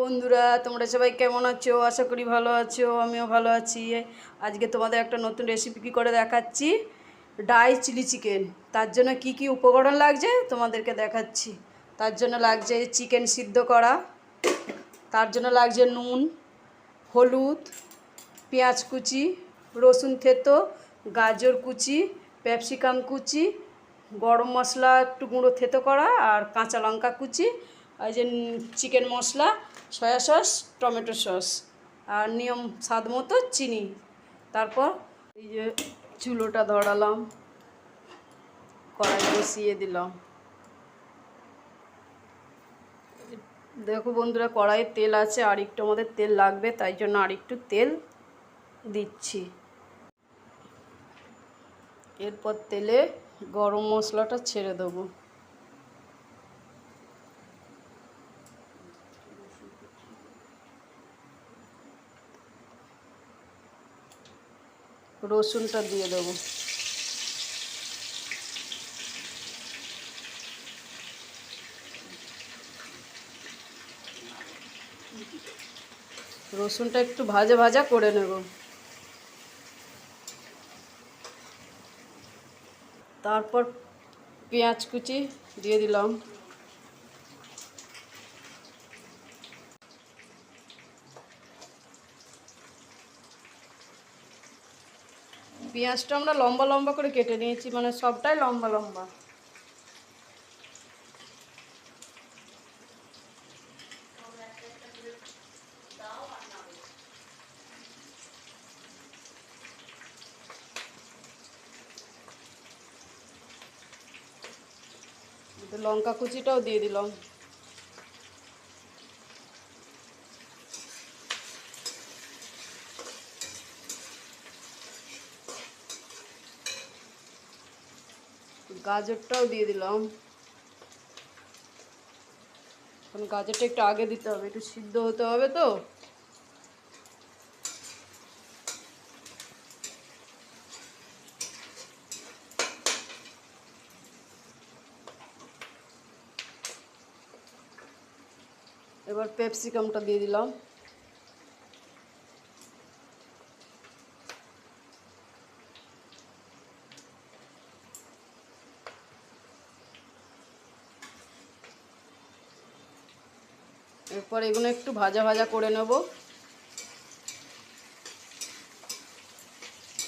বন্ধুরা, তোমরা সবাই কেমন আছো? আশা করি ভালো আছো। আমিও ভালো আছি। আজকে তোমাদের একটা নতুন রেসিপি কী করে দেখাচ্ছি, ডাই চিলি চিকেন। তার জন্য কি কি উপকরণ লাগছে তোমাদেরকে দেখাচ্ছি। তার জন্য লাগছে চিকেন সিদ্ধ করা, তার জন্য লাগছে নুন, হলুদ, পেঁয়াজ কুচি, রসুন থেতো, গাজর কুচি, ক্যাপসিকাম কুচি, গরম মশলা একটু গুঁড়ো থেতো করা, আর কাঁচা লঙ্কা কুচি, আর যে চিকেন মশলা, সয়া সস, টমেটো সস, আর নিয়ম স্বাদ মতো চিনি। তারপর এই যে চুলোটা ধরালাম, কড়াই বসিয়ে দিলাম। দেখো বন্ধুরা, কড়াইয়ে তেল আছে, আর একটু আমাদের তেল লাগবে, তাই জন্য আর একটু তেল দিচ্ছি। এরপর তেলে গরম মশলাটা ছেড়ে দেবো। রসুনটা দিয়ে দেবো। রসুনটা একটু ভাজা ভাজা করে নেব। তারপর পেঁয়াজ কুচি দিয়ে দিলাম। পেঁয়াজটা আমরা লম্বা লম্বা করে কেটে নিয়েছি, মানে সবটাই লম্বা লম্বা। লঙ্কা কুচিটাও দিয়ে দিলাম। গাজরটাও দিয়ে দিলাম। কারণ গাজরটা একটু আগে দিতে হবে, একটু সিদ্ধ হতে হবে তো। এবার ক্যাপসিকামটা দিয়ে দিলাম। এরপর এগুলো একটু ভাজা ভাজা করে নেব।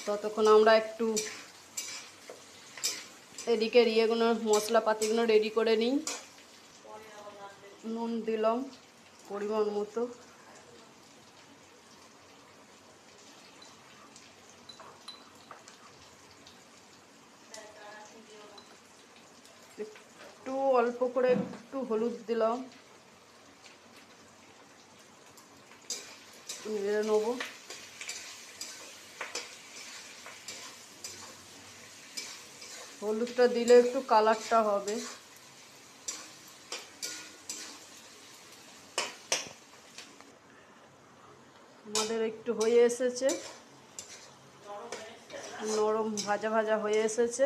ততক্ষণ আমরা একটু এদিকে ইয়েগুলো, মশলাপাতিগুলো রেডি করে নিই। নুন দিলাম পরিমাণ মতো। একটু অল্প করে একটু হলুদ দিলাম, নেড়ে নেবো। হলুদটা দিলে একটু কালারটা হবে। আমাদের একটু হয়ে এসেছে, নরম ভাজা ভাজা হয়ে এসেছে।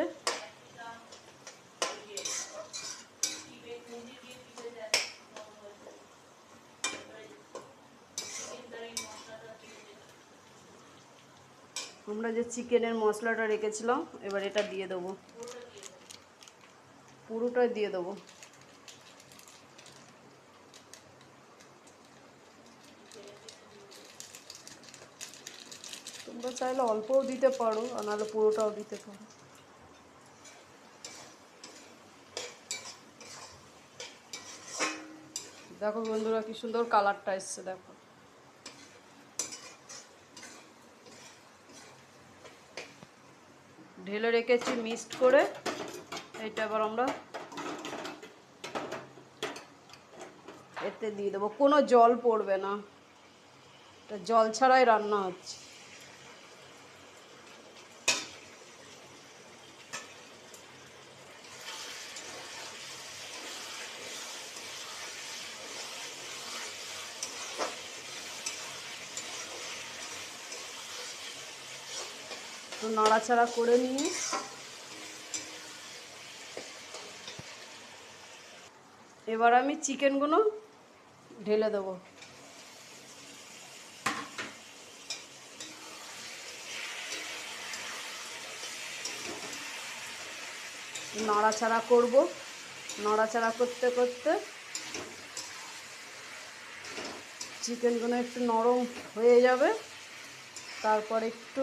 আমরা যে চিকেনের মশলাটা রেখেছিলাম, এবার এটা দিয়ে দেবো, পুরোটাই দিয়ে দেবো। তোমরা চাইলে অল্পও দিতে পারো, আর নাহলে পুরোটাও দিতে পারো। দেখো বন্ধুরা, কি সুন্দর কালারটা এসছে, দেখো। ঢেলে রেখেছি মিক্সড করে। এইটা আবার আমরা এতে দিয়ে দেবো। কোনো জল পড়বে না, এটা জল ছাড়াই রান্না হচ্ছে। একটু নাড়াচাড়া করে নিয়ে এবার আমি চিকেনগুলো ঢেলে দেবো। নাড়াচাড়া করব। নাড়াচাড়া করতে করতে চিকেনগুলো একটু নরম হয়ে যাবে। তারপর একটু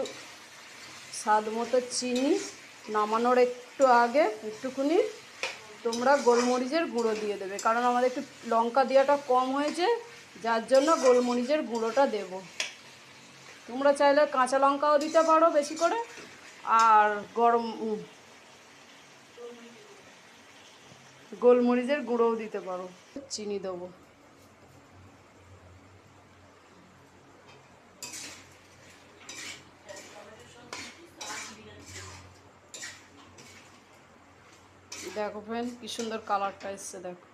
স্বাদ মতো চিনি, নামানোর একটু আগে একটুখানি তোমরা গোলমরিচের গুঁড়ো দিয়ে দেবে, কারণ আমাদের একটু লঙ্কা দেওয়াটা কম হয়েছে, যার জন্য গোলমরিচের গুঁড়োটা দেব। তোমরা চাইলে কাঁচা লঙ্কাও দিতে পারো বেশি করে, আর গোলমরিচের গুঁড়োও দিতে পারো। চিনি দেবো। দেখো ফ্রেন্ড কি সুন্দর কালারটা এসছে, দেখো।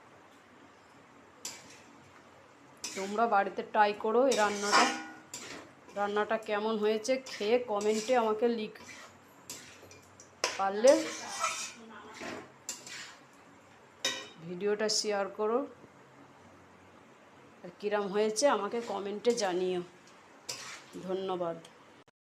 তোমরা বাড়িতে ট্রাই করো এই রান্নাটা কেমন হয়েছে খেয়ে কমেন্টে আমাকে পারলে ভিডিওটা শেয়ার করো, আর কিরম হয়েছে আমাকে কমেন্টে জানিও। ধন্যবাদ।